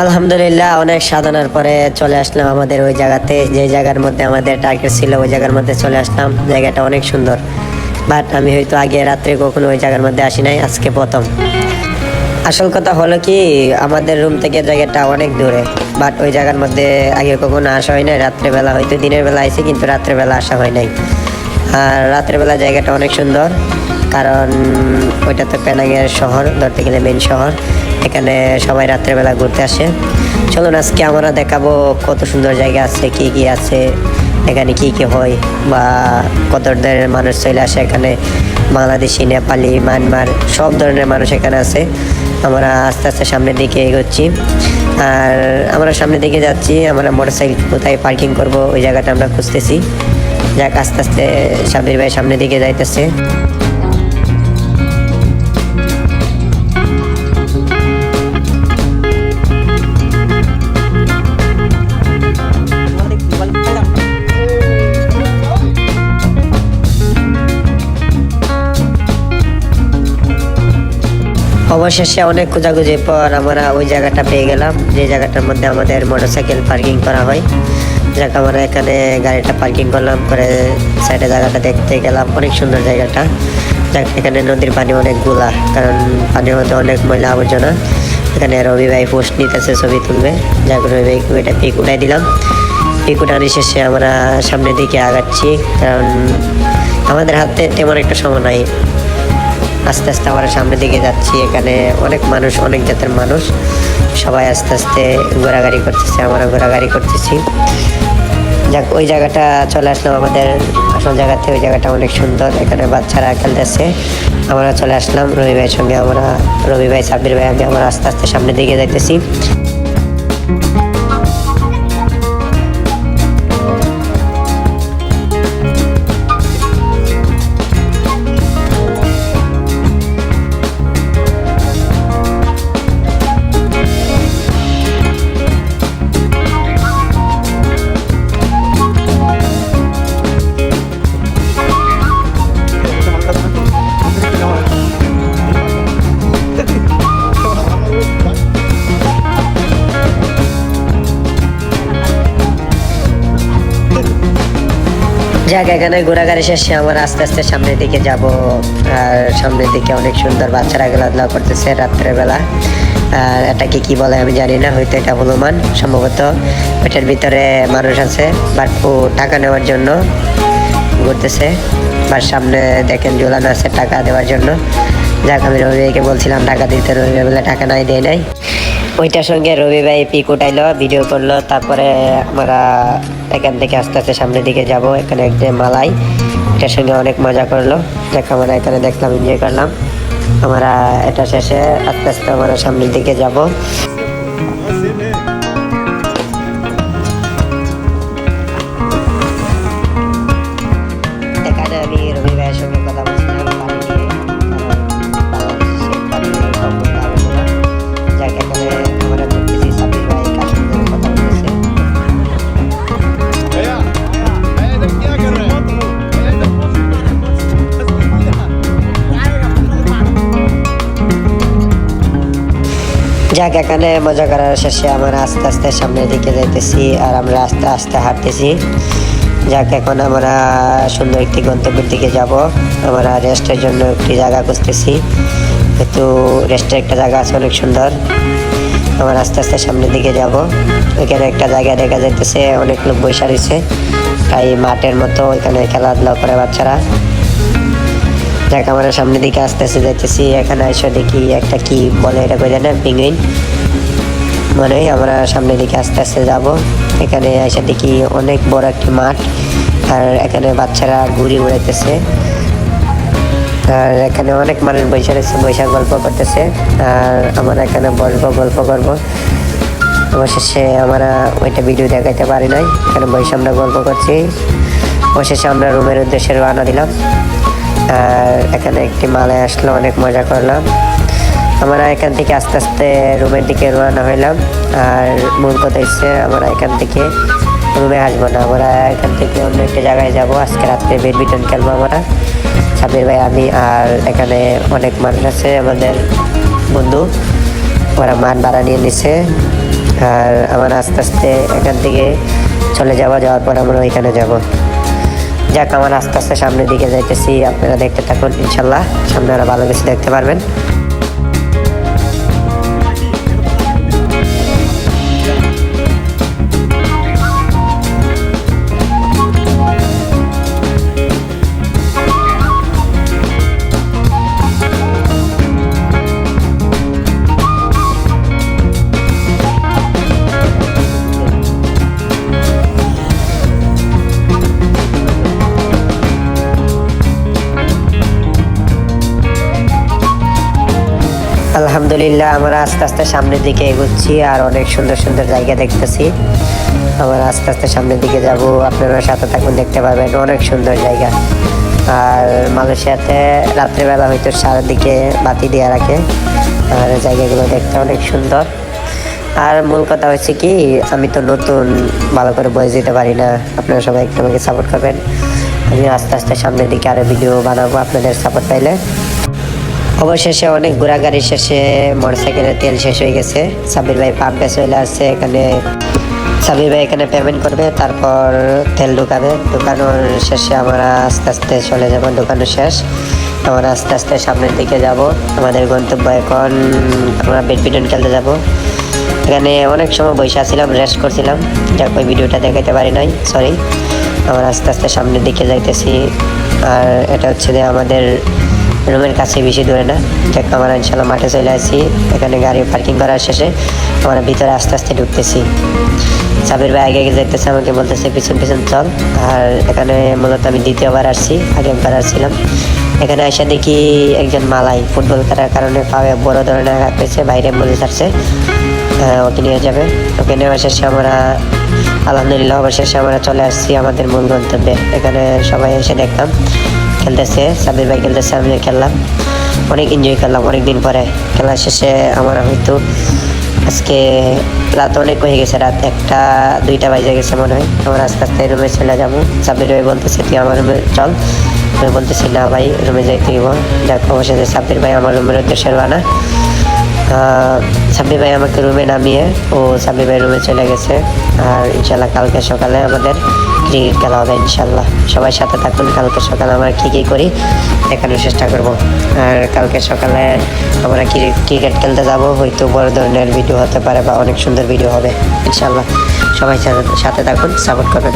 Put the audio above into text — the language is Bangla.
আলহামদুলিল্লাহ, অনেক সাধনার পরে চলে আসলাম আমাদের ওই জায়গাতে, যে জায়গার মধ্যে আমাদের টার্গেট ছিল ওই জায়গার মধ্যে চলে আসলাম। জায়গাটা অনেক সুন্দর, বাট আমি হয়তো আগে রাত্রে কখনো ওই জায়গার মধ্যে আসি নাই, আজকে প্রথম। আসল কথা হলো কি, আমাদের রুম থেকে জায়গাটা অনেক দূরে, বাট ওই জায়গার মধ্যে আগে কখনো আসা হয় নাই। রাত্রেবেলা হয়তো দিনের বেলা আইসি, কিন্তু রাত্রেবেলা আসা হয় নাই। আর রাত্রেবেলা জায়গাটা অনেক সুন্দর, কারণ ওইটা তো পেনাংয়ের শহর, ধরতে গেলে মেন শহর। এখানে সবাই রাত্রেবেলা ঘুরতে আসে। চলুন আজকে আমরা দেখাবো কত সুন্দর জায়গা আছে, কি কি আছে এখানে, কি কি হয়, বা কত ধরনের মানুষ চলে আসে এখানে। বাংলাদেশি, নেপালি, মায়ানমার সব ধরনের মানুষ এখানে আছে। আমরা আস্তে আস্তে সামনের দিকে এগোচ্ছি, আর আমরা সামনের দিকে যাচ্ছি। আমরা মোটরসাইকেল কোথায় পার্কিং করব ওই জায়গাটা আমরা খুঁজতেছি। যাক, আস্তে আস্তে সাবির ভাই সামনের দিকে যাইতেছে। অবশেষে অনেক খোঁজাখুঁজির পর আমরা ওই জায়গাটা পেয়ে গেলাম, যে জায়গাটার মধ্যে আমাদের মোটরসাইকেল পার্কিং করা হয়। যাক, আমরা এখানে গাড়িটা পার্কিং করলাম, করে সাইডে জায়গাটা দেখতে গেলাম। অনেক সুন্দর জায়গাটা। যাক, এখানে নদীর পানি অনেকগুলা, কারণ পানির মধ্যে অনেক ময়লা আবর্জনা। এখানে রবি ভাই পোস্ট নিতেছে, ছবি তুলবে। যাক, রবি ভাই এটা পিক উঠাই দিলাম। পিক উঠানোর শেষে আমরা সামনের দিকে আগাচ্ছি, কারণ আমাদের হাতে তেমন একটা সময় নাই। আস্তে আস্তে আমরা সামনের দিকে যাচ্ছি। এখানে অনেক মানুষ, অনেক জাতের মানুষ, সবাই আস্তে আস্তে ঘোরাঘুরি করতেছে, আমরা ঘোরাঘুরি করতেছি। যাক, ওই জায়গাটা চলে আসলাম আমাদের আসল জায়গাতে। ওই জায়গাটা অনেক সুন্দর, এখানে বাচ্চারা খেলতেছে। আমরা চলে আসলাম রবি ভাইয়ের সঙ্গে। রবি ভাই, সাব্বির ভাই, আমরা আস্তে আস্তে সামনের দিকে যাইতেছি। যাক, এখানে ঘোরাঘুরি শেষে আমরা আস্তে আস্তে সামনের দিকে যাব। আর সামনের দিকে অনেক সুন্দর বাচ্চারা খেলাধুলা করতেছে রাত্রেবেলা। আর এটাকে কি বলে আমি জানি না, হয়তো এটা হনুমান সম্ভবত। ওইটার ভিতরে মানুষ আছে, বাট ও টাকা নেওয়ার জন্য ঘুরতেছে। বাট সামনে দেখেন ঝুলানো আছে টাকা দেওয়ার জন্য। যাক, আমি রবি ভাইকে বলছিলাম টাকা দিতে, রবি ভাই বলে টাকা নাই, দেয় নাই। ওইটার সঙ্গে রবি ভাই পিক উঠাইলো, ভিডিও করলো। তারপরে আমরা এখান থেকে আস্তে আস্তে সামনের দিকে যাব। এখানে একটা মালাই, এটার সঙ্গে অনেক মজা করলো। যাক, আমরা এখানে দেখলাম, এনজয় করলাম। আমরা এটা শেষে আস্তে আস্তে আমরা সামনের দিকে যাব। এখানে আমি রবি ভাইয়ের সঙ্গে কথা বলছিলাম পানি নিয়ে, যাক, এখানে আমরা দেখতেছি সাবির ভাই কার সঙ্গে কথা বলতেছে। যাক, এখানে মজা করার শেষে আমরা আস্তে আস্তে সামনের দিকে যাইতেছি, আর আমরা আস্তে আস্তে হাঁটতেছি। যাক, এখন আমরা সুন্দর একটি গন্তব্যের দিকে যাব। আমরা রেস্টের জন্য একটি জায়গা খুঁজতেছি, কিন্তু রেস্টের একটা জায়গা আছে অনেক সুন্দর। আমরা আস্তে আস্তে সামনের দিকে যাব। এখানে একটা জায়গা দেখা যাইতেছে, অনেক লোক বসে রয়েছে, তাই মাঠের মতো। এখানে খেলাধুলা করে বাচ্চারা। যাক, আমরা সামনের দিকে আস্তে আস্তে যাইতেছি। এখানে এসে দেখি একটা কি বলে, এটা কই জানেন, পেঙ্গুইন মনে হয়। আমরা সামনের দিকে আস্তে আস্তে যাব। এখানে এসে দেখি অনেক বড় একটি মাঠ, আর এখানে বাচ্চারা ঘুরি উড়াইতেছে। আর এখানে অনেক মানুষ বসে রয়েছে, বসে গল্প করতেছে। আর আমরা এখানে বসবো, গল্প করবো। অবশেষে আমরা ওইটা ভিডিও দেখাইতে পারি নাই, এখানে বসে আমরা গল্প করছি। অবশেষে আমরা রুমের উদ্দেশ্যে রওনা দিলাম। আর এখানে একটি মালায় আসলো, অনেক মজা করলাম। আমরা এখান থেকে আস্তে আস্তে রুমের দিকে রওনা হইলাম। আর মূল কথা হচ্ছে, আমরা এখান থেকে রুমে আসবো না, আমরা এখান থেকে অন্য একটা জায়গায় যাব। আজকে রাত্রে ব্যাডমিন্টন খেলবো আমরা, সাবির ভাই, আমি। আর এখানে অনেক মানুষ আছে আমাদের বন্ধু, ওরা মাঠ ভাড়া নিয়ে নিচ্ছে। আর আমার আস্তে আস্তে এখান থেকে চলে যাওয়ার পর আমরা ওইখানে যাব। যাক, আমার আস্তে আস্তে সামনের দিকে যাইতেছি, আপনারা দেখতে থাকুন, ইনশাল্লাহ সামনে আরো ভালো কিছু দেখতে পারবেন। আলহামদুলিল্লাহ, আমরা আস্তে আস্তে সামনের দিকে এগোচ্ছি আর অনেক সুন্দর সুন্দর জায়গা দেখতেছি। আমরা আস্তে আস্তে সামনের দিকে যাব, আপনারা সাথে থাকুন, দেখতে পারবেন অনেক সুন্দর জায়গা। আর মালয়েশিয়াতে রাত্রেবেলা হয়তো চারদিকে বাতি দিয়ে রাখে, আর জায়গাগুলো দেখতে অনেক সুন্দর। আর মূল কথা হচ্ছে কি, আমি তো নতুন, ভালো করে বয়স দিতে পারি না, আপনারা সবাই একটু আমাকে সাপোর্ট করবেন। আমি আস্তে আস্তে সামনের দিকে আরও ভিডিও বানাবো আপনাদের সাপোর্ট পাইলে। অবশেষে অনেক ঘোরাঘুরি শেষে মোটরসাইকেলের তেল শেষ হয়ে গেছে। সাব্বির ভাই পাম্পে চলে আসছে, এখানে সাব্বির ভাই এখানে পেমেন্ট করবে, তারপর তেল ঢুকাবে। ঢুকানোর শেষে আমরা আস্তে আস্তে চলে যাব, ঢুকানো শেষ আমরা আস্তে আস্তে সামনের দিকে যাব। আমাদের গন্তব্য এখন আমরা ব্যাডমিন্টন খেলতে যাব। এখানে অনেক সময় বসে আসছিলাম, রেস্ট করছিলাম, যাক ওই ভিডিওটা দেখাতে পারি নাই, সরি। আমরা আস্তে আস্তে সামনের দিকে যাইতেছি। আর এটা হচ্ছে যে আমাদের রুমের কাছে, বেশি দূরে না। যাক, আমরা ইনশাল্লাহ মাঠে চলে আসছি। এখানে গাড়ি পার্কিং করার শেষে আমরা ভিতরে আস্তে আস্তে ঢুকতেছি। সাবির ভাই আগে যাইতেছে, আমাকে বলতেছে পিছন পিছন চল। আর এখানে মূলত আমি দ্বিতীয়বার আসছি, আগে একবার আসছিলাম। এখানে এসে দেখি একজন মালাই ফুটবল খেলার কারণে পায়ে বড় ধরনের আঘাত পেয়েছে, বাইরে বলে ছাড়ছে, ওকে নিয়ে যাবে। ওকে নেওয়া শেষে আমরা আলহামদুলিল্লাহ অবশেষে আমরা চলে আসছি আমাদের মূল গন্তব্যে। এখানে সবাই এসে দেখলাম খেলতেছে, সাবির ভাই খেলতেছে, আমিও খেললাম, অনেক এনজয় করলাম অনেকদিন পরে। খেলা শেষে আমরা হয়তো আজকে রাত অনেক হয়ে গেছে, রাত 1-2 বাজে গেছে মনে হয়। আমরা আস্তে আস্তে রুমে চলে যাবো। সাবির ভাই বলতেছে তুই আমার রুমে চল, আমি বলতেছি না ভাই, রুমে যাইতে দিব। যাক, অবশেষে সাবির ভাই আমার রুমের উদ্দেশ্যে রওনা। সাব্বির ভাই আমাকে রুমে নামিয়ে ও সাব্বির ভাই রুমে চলে গেছে। আর ইনশাল্লাহ কালকে সকালে আমাদের ক্রিকেট খেলা হবে ইনশাল্লাহ। সবাই সাথে থাকুন, কালকে সকালে আমরা কী করি দেখানোর চেষ্টা করব। আর কালকে সকালে আমরা ক্রিকেট খেলতে যাব, হয়তো বড় ধরনের ভিডিও হতে পারে বা অনেক সুন্দর ভিডিও হবে ইনশাল্লাহ। সবাই সাথে থাকুন, সাপোর্ট করবেন।